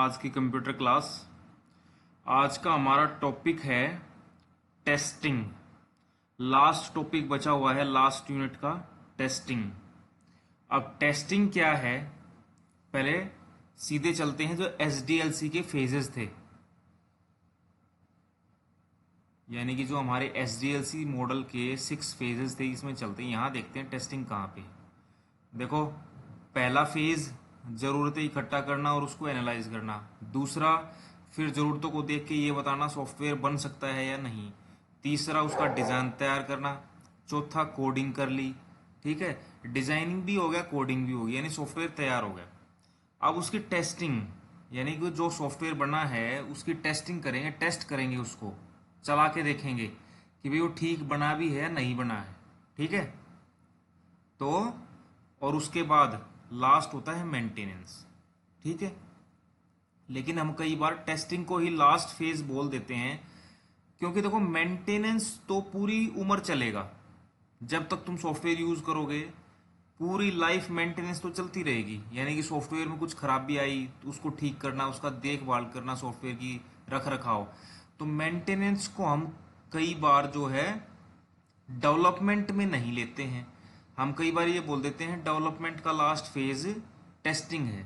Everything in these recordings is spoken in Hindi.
आज की कंप्यूटर क्लास। आज का हमारा टॉपिक है टेस्टिंग। लास्ट टॉपिक बचा हुआ है लास्ट यूनिट का, टेस्टिंग। अब टेस्टिंग क्या है, पहले सीधे चलते हैं जो एसडीएलसी के फेजेस थे, यानी कि जो हमारे एसडीएलसी मॉडल के 6 फेजेस थे, इसमें चलते हैं। यहाँ देखते हैं टेस्टिंग कहाँ पे। देखो, पहला फेज ज़रूरतें इकट्ठा करना और उसको एनालाइज करना। दूसरा, फिर ज़रूरतों को देख के ये बताना सॉफ्टवेयर बन सकता है या नहीं। तीसरा, उसका डिज़ाइन तैयार करना। चौथा, कोडिंग कर ली। ठीक है, डिज़ाइनिंग भी हो गया, कोडिंग भी हो गया, यानी सॉफ्टवेयर तैयार हो गया। अब उसकी टेस्टिंग, यानी कि जो सॉफ्टवेयर बना है उसकी टेस्टिंग करेंगे, टेस्ट करेंगे, उसको चला के देखेंगे कि भाई वो ठीक बना भी है या नहीं बना है। ठीक है, तो और उसके बाद लास्ट होता है मेंटेनेंस। ठीक है, लेकिन हम कई बार टेस्टिंग को ही लास्ट फेज बोल देते हैं, क्योंकि देखो मेंटेनेंस तो पूरी उम्र चलेगा। जब तक तुम सॉफ्टवेयर यूज करोगे पूरी लाइफ मेंटेनेंस तो चलती रहेगी, यानी कि सॉफ्टवेयर में कुछ खराबी आई तो उसको ठीक करना, उसका देखभाल करना, सॉफ्टवेयर की रख रखाव। तो मेंटेनेंस को हम कई बार जो है डेवलपमेंट में नहीं लेते हैं। हम कई बार ये बोल देते हैं डेवलपमेंट का लास्ट फेज टेस्टिंग है।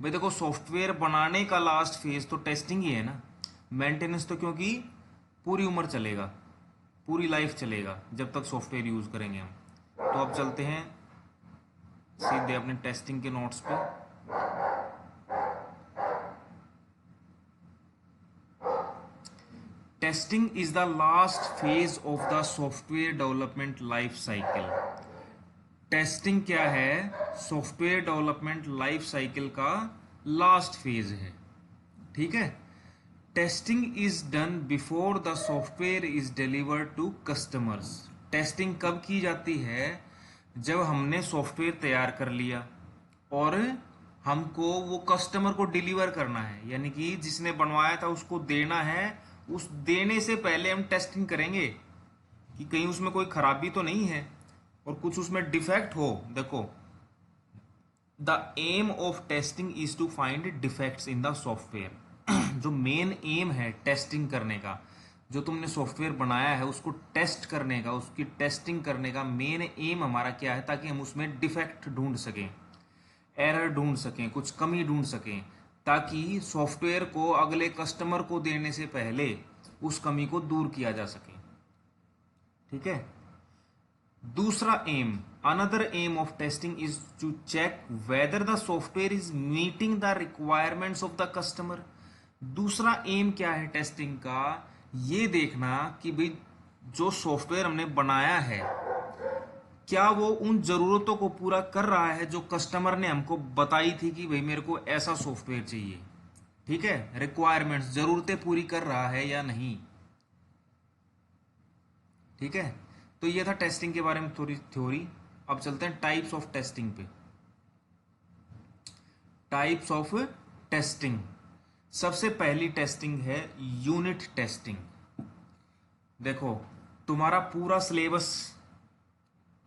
भाई देखो, सॉफ्टवेयर बनाने का लास्ट फेज तो टेस्टिंग ही है ना। मेंटेनेंस तो क्योंकि पूरी उम्र चलेगा, पूरी लाइफ चलेगा जब तक सॉफ्टवेयर यूज करेंगे हम। तो अब चलते हैं सीधे अपने टेस्टिंग के नोट्स पे। Testing is the last phase of the software development life cycle. Testing क्या है? सॉफ्टवेयर डेवलपमेंट लाइफ साइकिल का लास्ट फेज है। ठीक है, testing is done before the software is delivered to customers. Testing कब की जाती है? जब हमने सॉफ्टवेयर तैयार कर लिया और हमको वो कस्टमर को डिलीवर करना है, यानी कि जिसने बनवाया था उसको देना है। उस देने से पहले हम टेस्टिंग करेंगे कि कहीं उसमें कोई खराबी तो नहीं है और कुछ उसमें डिफेक्ट हो। देखो, the aim of testing is to find defects in the software. जो मेन एम है टेस्टिंग करने का, जो तुमने सॉफ्टवेयर बनाया है उसको टेस्ट करने का, उसकी टेस्टिंग करने का मेन एम हमारा क्या है? ताकि हम उसमें डिफेक्ट ढूंढ सकें, एरर ढूंढ सकें, कुछ कमी ढूंढ सकें, ताकि सॉफ्टवेयर को अगले कस्टमर को देने से पहले उस कमी को दूर किया जा सके। ठीक है, दूसरा aim, another aim of testing is to check whether the software is meeting the requirements of the customer. दूसरा एम क्या है टेस्टिंग का? ये देखना कि भाई जो सॉफ्टवेयर हमने बनाया है क्या वो उन जरूरतों को पूरा कर रहा है जो कस्टमर ने हमको बताई थी कि भाई मेरे को ऐसा सॉफ्टवेयर चाहिए। ठीक है, रिक्वायरमेंट्स, जरूरतें पूरी कर रहा है या नहीं। ठीक है, तो ये था टेस्टिंग के बारे में थोड़ी थ्योरी। अब चलते हैं टाइप्स ऑफ टेस्टिंग पे। टाइप्स ऑफ टेस्टिंग, सबसे पहली टेस्टिंग है यूनिट टेस्टिंग। देखो, तुम्हारा पूरा सिलेबस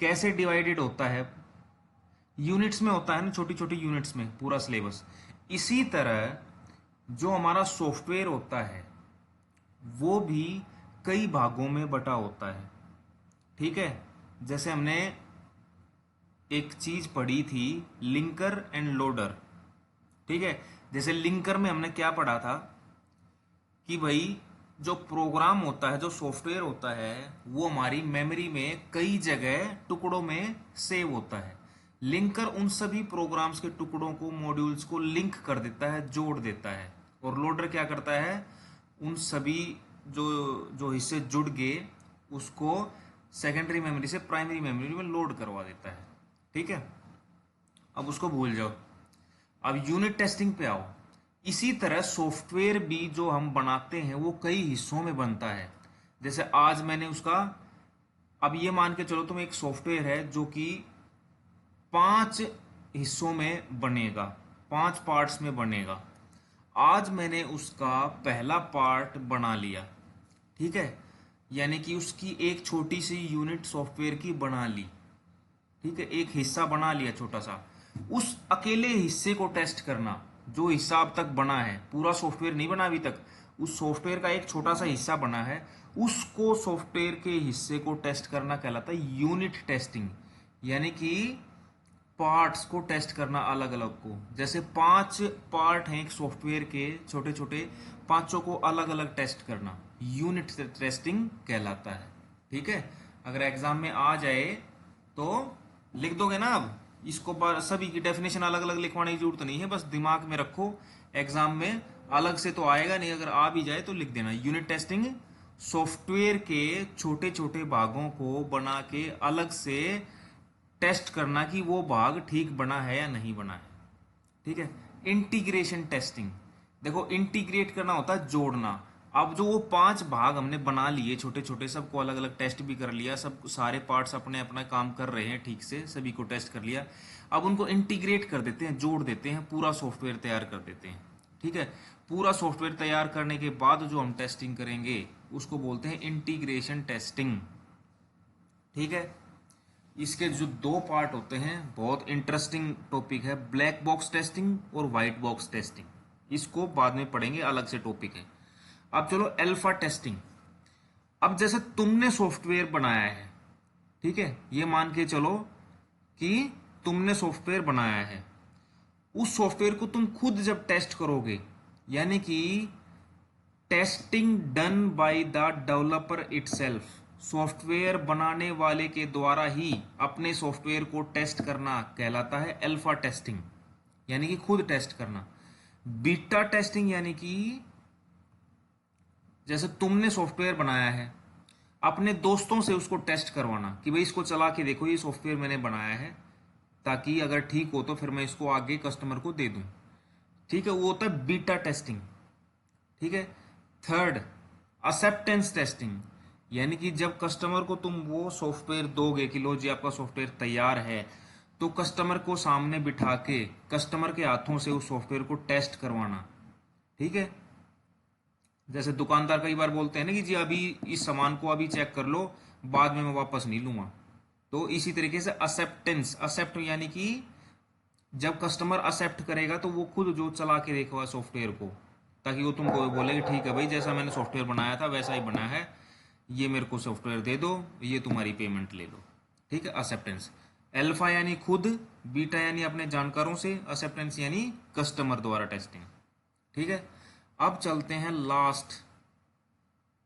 कैसे डिवाइडेड होता है? यूनिट्स में होता है ना, छोटी छोटी यूनिट्स में पूरा सिलेबस। इसी तरह जो हमारा सॉफ्टवेयर होता है वो भी कई भागों में बटा होता है। ठीक है, जैसे हमने एक चीज पढ़ी थी, लिंकर एंड लोडर। ठीक है, जैसे लिंकर में हमने क्या पढ़ा था कि भाई जो प्रोग्राम होता है, जो सॉफ्टवेयर होता है, वो हमारी मेमोरी में कई जगह टुकड़ों में सेव होता है। लिंकर उन सभी प्रोग्राम्स के टुकड़ों को, मॉड्यूल्स को लिंक कर देता है, जोड़ देता है। और लोडर क्या करता है? उन सभी जो जो हिस्से जुड़ गए उसको सेकेंडरी मेमोरी से प्राइमरी मेमोरी में लोड करवा देता है। ठीक है, अब उसको भूल जाओ, अब यूनिट टेस्टिंग पे आओ। इसी तरह सॉफ्टवेयर भी जो हम बनाते हैं वो कई हिस्सों में बनता है। जैसे आज मैंने उसका, अब ये मान के चलो तुम एक सॉफ्टवेयर है जो कि 5 हिस्सों में बनेगा, 5 पार्ट्स में बनेगा। आज मैंने उसका पहला पार्ट बना लिया। ठीक है, यानी कि उसकी एक छोटी सी यूनिट सॉफ्टवेयर की बना ली। ठीक है, एक हिस्सा बना लिया छोटा सा। उस अकेले हिस्से को टेस्ट करना जो हिस्सा अब तक बना है, पूरा सॉफ्टवेयर नहीं बना अभी तक, उस सॉफ्टवेयर का एक छोटा सा हिस्सा बना है, उसको सॉफ्टवेयर के हिस्से को टेस्ट करना कहलाता है यूनिट टेस्टिंग। यानी कि पार्ट्स को टेस्ट करना अलग अलग को, जैसे 5 पार्ट हैं एक सॉफ्टवेयर के छोटे छोटे, पांचों को अलग अलग टेस्ट करना यूनिट टेस्टिंग कहलाता है। ठीक है, अगर एग्जाम में आ जाए तो लिख दोगे ना। अब इसको सभी की डेफिनेशन अलग अलग लिखवाने की जरूरत नहीं है, बस दिमाग में रखो, एग्जाम में अलग से तो आएगा नहीं, अगर आ भी जाए तो लिख देना। यूनिट टेस्टिंग सॉफ्टवेयर के छोटे छोटे भागों को बना के अलग से टेस्ट करना कि वो भाग ठीक बना है या नहीं बना है। ठीक है, इंटीग्रेशन टेस्टिंग, देखो इंटीग्रेट करना होता है जोड़ना। अब जो वो 5 भाग हमने बना लिए छोटे छोटे, सबको अलग अलग टेस्ट भी कर लिया, सब सारे पार्ट्स अपने अपना काम कर रहे हैं ठीक से, सभी को टेस्ट कर लिया, अब उनको इंटीग्रेट कर देते हैं, जोड़ देते हैं, पूरा सॉफ्टवेयर तैयार कर देते हैं। ठीक है, पूरा सॉफ्टवेयर तैयार करने के बाद जो हम टेस्टिंग करेंगे उसको बोलते हैं इंटीग्रेशन टेस्टिंग। ठीक है, इसके जो 2 पार्ट होते हैं, बहुत इंटरेस्टिंग टॉपिक है, ब्लैक बॉक्स टेस्टिंग और व्हाइट बॉक्स टेस्टिंग, इसको बाद में पढ़ेंगे, अलग से टॉपिक है। अब चलो अल्फा टेस्टिंग। अब जैसे तुमने सॉफ्टवेयर बनाया है, ठीक है, ये मान के चलो कि तुमने सॉफ्टवेयर बनाया है, उस सॉफ्टवेयर को तुम खुद जब टेस्ट करोगे, यानी कि testing done by the developer itself, software बनाने वाले के द्वारा ही अपने सॉफ्टवेयर को टेस्ट करना कहलाता है अल्फा टेस्टिंग, यानी कि खुद टेस्ट करना। बीटा टेस्टिंग यानी कि जैसे तुमने सॉफ्टवेयर बनाया है, अपने दोस्तों से उसको टेस्ट करवाना कि भाई इसको चला के देखो, ये सॉफ्टवेयर मैंने बनाया है, ताकि अगर ठीक हो तो फिर मैं इसको आगे कस्टमर को दे दूं। ठीक है, वो होता है बीटा टेस्टिंग। ठीक है, थर्ड एक्सेप्टेंस टेस्टिंग, यानी कि जब कस्टमर को तुम वो सॉफ्टवेयर दोगे कि लो जी आपका सॉफ्टवेयर तैयार है, तो कस्टमर को सामने बिठा के कस्टमर के हाथों से उस सॉफ्टवेयर को टेस्ट करवाना। ठीक है, जैसे दुकानदार कई बार बोलते हैं ना कि जी अभी इस सामान को अभी चेक कर लो, बाद में मैं वापस नहीं लूंगा, तो इसी तरीके से एक्सेप्टेंस, एक्सेप्ट यानी कि जब कस्टमर एक्सेप्ट करेगा तो वो खुद जो चला के देखेगा सॉफ्टवेयर को, ताकि वो तुमको बोले कि ठीक है भाई जैसा मैंने सॉफ्टवेयर बनाया था वैसा ही बना है, ये मेरे को सॉफ्टवेयर दे दो, ये तुम्हारी पेमेंट ले लो। ठीक है, एक्सेप्टेंस। अल्फा यानी खुद, बीटा यानी अपने जानकारों से, एक्सेप्टेंस यानी कस्टमर द्वारा टेस्टिंग। ठीक है, अब चलते हैं लास्ट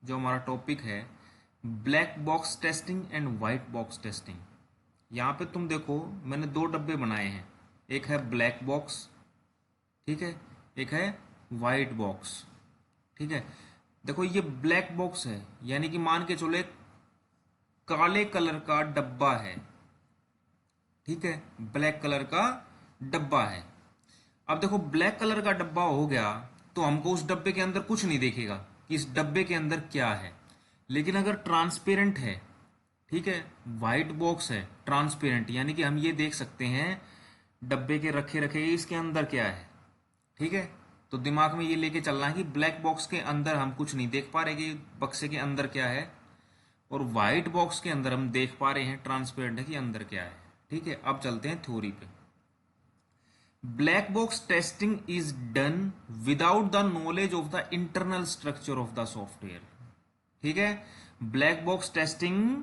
जो हमारा टॉपिक है, black box testing and white box testing. यहाँ पे तुम देखो मैंने 2 डब्बे बनाए हैं, एक है ब्लैक बॉक्स, ठीक है, एक है व्हाइट बॉक्स। ठीक है, देखो ये ब्लैक बॉक्स है, यानी कि मान के चलो एक काले कलर का डब्बा है। ठीक है, ब्लैक कलर का डब्बा है। अब देखो ब्लैक कलर का डब्बा हो गया तो हमको उस डब्बे के अंदर कुछ नहीं देखेगा कि इस डब्बे के अंदर क्या है, लेकिन अगर ट्रांसपेरेंट है, ठीक है, व्हाइट बॉक्स है ट्रांसपेरेंट, यानी कि हम ये देख सकते हैं डब्बे के रखे रखे इसके अंदर क्या है। ठीक है, तो दिमाग में ये लेके चलना है कि ब्लैक बॉक्स के अंदर हम कुछ नहीं देख पा रहे कि बक्से के अंदर क्या है, और व्हाइट बॉक्स के अंदर हम देख पा रहे हैं ट्रांसपेरेंट है कि अंदर क्या है। ठीक है, अब चलते हैं थ्योरी पे। Black box testing is done without the knowledge of the internal structure of the software. ठीक है, ब्लैक बॉक्स टेस्टिंग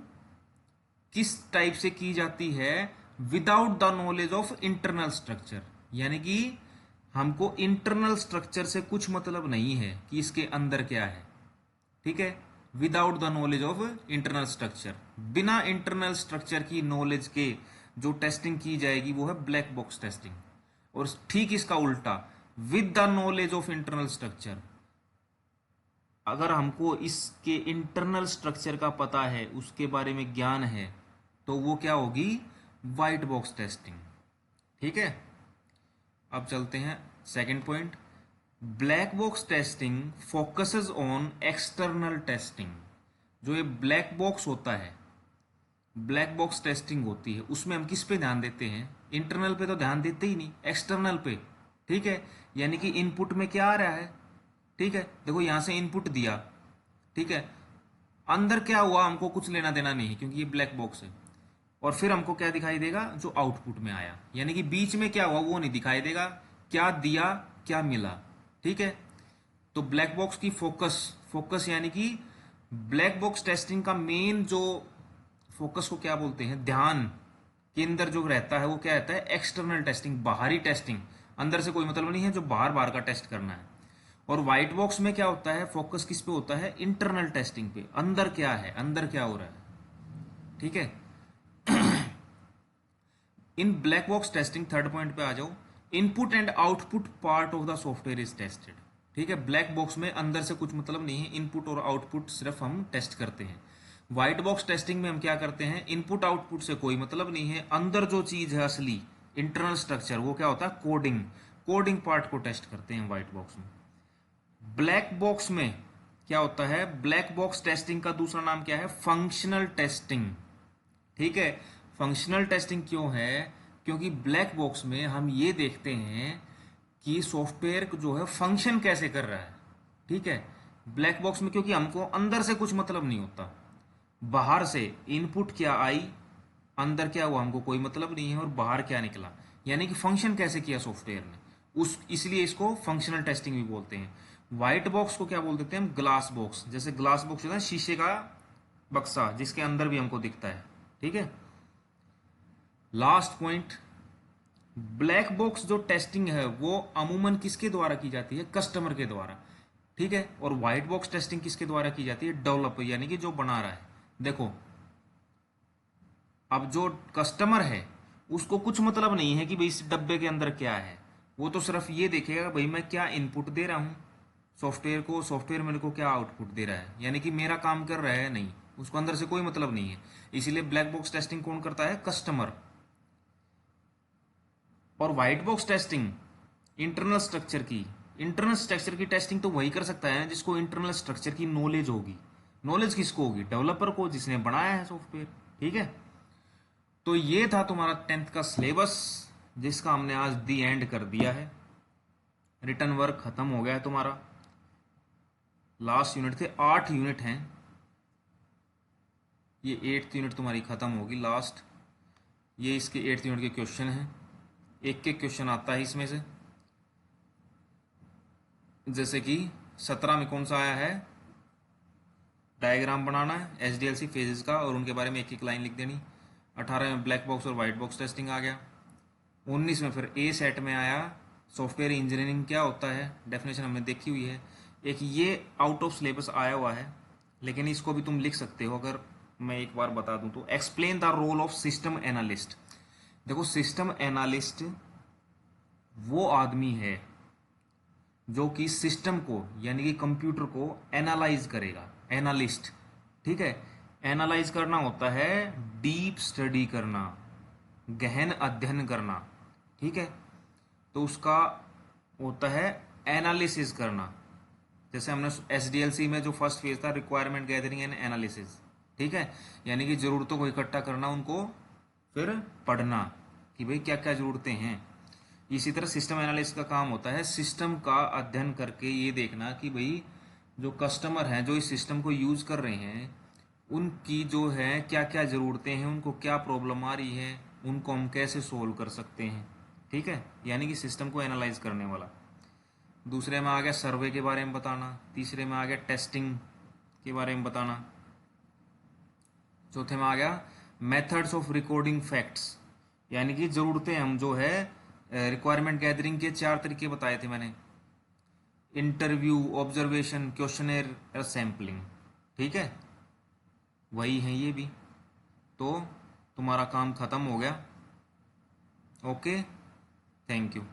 किस टाइप से की जाती है, without the knowledge of internal structure, यानी कि हमको इंटरनल स्ट्रक्चर से कुछ मतलब नहीं है कि इसके अंदर क्या है। ठीक है, without the knowledge of internal structure, बिना इंटरनल स्ट्रक्चर की नॉलेज के जो टेस्टिंग की जाएगी वो है ब्लैक बॉक्स टेस्टिंग। और ठीक इसका उल्टा, with the knowledge of internal structure, अगर हमको इसके इंटरनल स्ट्रक्चर का पता है, उसके बारे में ज्ञान है, तो वो क्या होगी, व्हाइट बॉक्स टेस्टिंग। ठीक है, अब चलते हैं second point, black box testing focuses on external testing. जो ये ब्लैक बॉक्स होता है, ब्लैक बॉक्स टेस्टिंग होती है, उसमें हम किस पे ध्यान देते हैं, इंटरनल पे तो ध्यान देते ही नहीं, एक्सटर्नल पे। ठीक है, यानी कि इनपुट में क्या आ रहा है। ठीक है, देखो यहां से इनपुट दिया, ठीक है, अंदर क्या हुआ हमको कुछ लेना देना नहीं क्योंकि ये ब्लैक बॉक्स है, और फिर हमको क्या दिखाई देगा, जो आउटपुट में आया, यानी कि बीच में क्या हुआ वो नहीं दिखाई देगा, क्या दिया क्या मिला। ठीक है, तो ब्लैक बॉक्स की फोकस यानी कि ब्लैक बॉक्स टेस्टिंग का मेन जो फोकस को क्या बोलते हैं, ध्यान के अंदर जो रहता है वो क्या रहता है, एक्सटर्नल टेस्टिंग, बाहरी टेस्टिंग। अंदर से कोई मतलब नहीं है, जो बाहर बाहर का टेस्ट करना है। और व्हाइट बॉक्स में क्या होता है, फोकस किस पे होता है, इंटरनल टेस्टिंग पे, अंदर क्या है, अंदर क्या हो रहा है। ठीक है, in black box testing, third point पे आ जाओ, input and output part of the software is tested. ठीक है, ब्लैक बॉक्स में अंदर से कुछ मतलब नहीं है, इनपुट और आउटपुट सिर्फ हम टेस्ट करते हैं। व्हाइट बॉक्स टेस्टिंग में हम क्या करते हैं, इनपुट आउटपुट से कोई मतलब नहीं है, अंदर जो चीज है असली इंटरनल स्ट्रक्चर, वो क्या होता है, कोडिंग, कोडिंग पार्ट को टेस्ट करते हैं व्हाइट बॉक्स में। ब्लैक बॉक्स में क्या होता है, ब्लैक बॉक्स टेस्टिंग का दूसरा नाम क्या है, फंक्शनल टेस्टिंग। ठीक है, फंक्शनल टेस्टिंग क्यों है, क्योंकि ब्लैक बॉक्स में हम ये देखते हैं कि सॉफ्टवेयर जो है फंक्शन कैसे कर रहा है। ठीक है, ब्लैक बॉक्स में क्योंकि हमको अंदर से कुछ मतलब नहीं होता, बाहर से इनपुट क्या आई, अंदर क्या हुआ, हमको कोई मतलब नहीं है, और बाहर क्या निकला, यानी कि फंक्शन कैसे किया सॉफ्टवेयर ने, उस इसलिए इसको फंक्शनल टेस्टिंग भी बोलते हैं। व्हाइट बॉक्स को क्या बोल देते हैं हम, ग्लास बॉक्स। जैसे ग्लास बॉक्स होता है शीशे का बक्सा, जिसके अंदर भी हमको दिखता है। ठीक है, लास्ट पॉइंट, ब्लैक बॉक्स जो टेस्टिंग है वो अमूमन किसके द्वारा की जाती है, कस्टमर के द्वारा। ठीक है, और व्हाइट बॉक्स टेस्टिंग किसके द्वारा की जाती है, डेवलपर, यानी कि जो बना रहा है। देखो, अब जो कस्टमर है उसको कुछ मतलब नहीं है कि भाई इस डब्बे के अंदर क्या है, वो तो सिर्फ ये देखेगा भाई मैं क्या इनपुट दे रहा हूँ सॉफ्टवेयर को, सॉफ्टवेयर मेरे को क्या आउटपुट दे रहा है, यानी कि मेरा काम कर रहा है, नहीं, उसको अंदर से कोई मतलब नहीं है। इसीलिए ब्लैक बॉक्स टेस्टिंग कौन करता है, कस्टमर। और white box testing internal structure की, इंटरनल स्ट्रक्चर की टेस्टिंग तो वही कर सकता है जिसको इंटरनल स्ट्रक्चर की नॉलेज होगी। नॉलेज किसको होगी, डेवलपर को, जिसने बनाया है सॉफ्टवेयर। ठीक है, तो ये था तुम्हारा 10th का सिलेबस, जिसका हमने आज दी एंड कर दिया है। रिटर्न वर्क खत्म हो गया है तुम्हारा। लास्ट यूनिट थे, 8 यूनिट हैं, ये 8th यूनिट तुम्हारी खत्म होगी लास्ट। ये इसके 8th यूनिट के क्वेश्चन हैं, एक एक क्वेश्चन आता है इसमें से। जैसे कि 17 में कौन सा आया है, डायग्राम बनाना है एसडीएलसी फेजेस का, और उनके बारे में एक एक लाइन लिख देनी। 18 में ब्लैक बॉक्स और वाइट बॉक्स टेस्टिंग आ गया। 19 में फिर ए सेट में आया सॉफ्टवेयर इंजीनियरिंग क्या होता है, डेफिनेशन हमने देखी हुई है। एक ये आउट ऑफ सिलेबस आया हुआ है, लेकिन इसको भी तुम लिख सकते हो अगर मैं एक बार बता दूं तो। Explain the role of system analyst. देखो, सिस्टम एनालिस्ट वो आदमी है जो कि सिस्टम को यानी कि कंप्यूटर को एनालाइज करेगा, एनालिस्ट। ठीक है, एनालाइज करना होता है डीप स्टडी करना, गहन अध्ययन करना। ठीक है, तो उसका होता है एनालिसिस करना। जैसे हमने एसडीएलसी में जो फर्स्ट फेज था, रिक्वायरमेंट गैदरिंग एंड एनालिसिस। ठीक है, यानी कि जरूरतों को इकट्ठा करना, उनको फिर पढ़ना कि भाई क्या क्या जरूरतें हैं। इसी तरह सिस्टम एनालिस्ट का काम होता है सिस्टम का अध्ययन करके ये देखना कि भाई जो कस्टमर हैं, जो इस सिस्टम को यूज कर रहे हैं, उनकी जो है क्या क्या ज़रूरतें हैं, उनको क्या प्रॉब्लम आ रही है, उनको हम कैसे सोल्व कर सकते हैं। ठीक है, यानी कि सिस्टम को एनालाइज करने वाला। दूसरे में आ गया सर्वे के बारे में बताना। तीसरे में आ गया टेस्टिंग के बारे में बताना। चौथे में आ गया मेथड्स ऑफ रिकॉर्डिंग फैक्ट्स, यानी कि ज़रूरतें हम जो है रिक्वायरमेंट गैदरिंग के 4 तरीके बताए थे मैंने, इंटरव्यू, ऑब्जर्वेशन, क्वेश्चनर और सैम्पलिंग। ठीक है, वही है ये भी। तो तुम्हारा काम खत्म हो गया। Okay, thank you.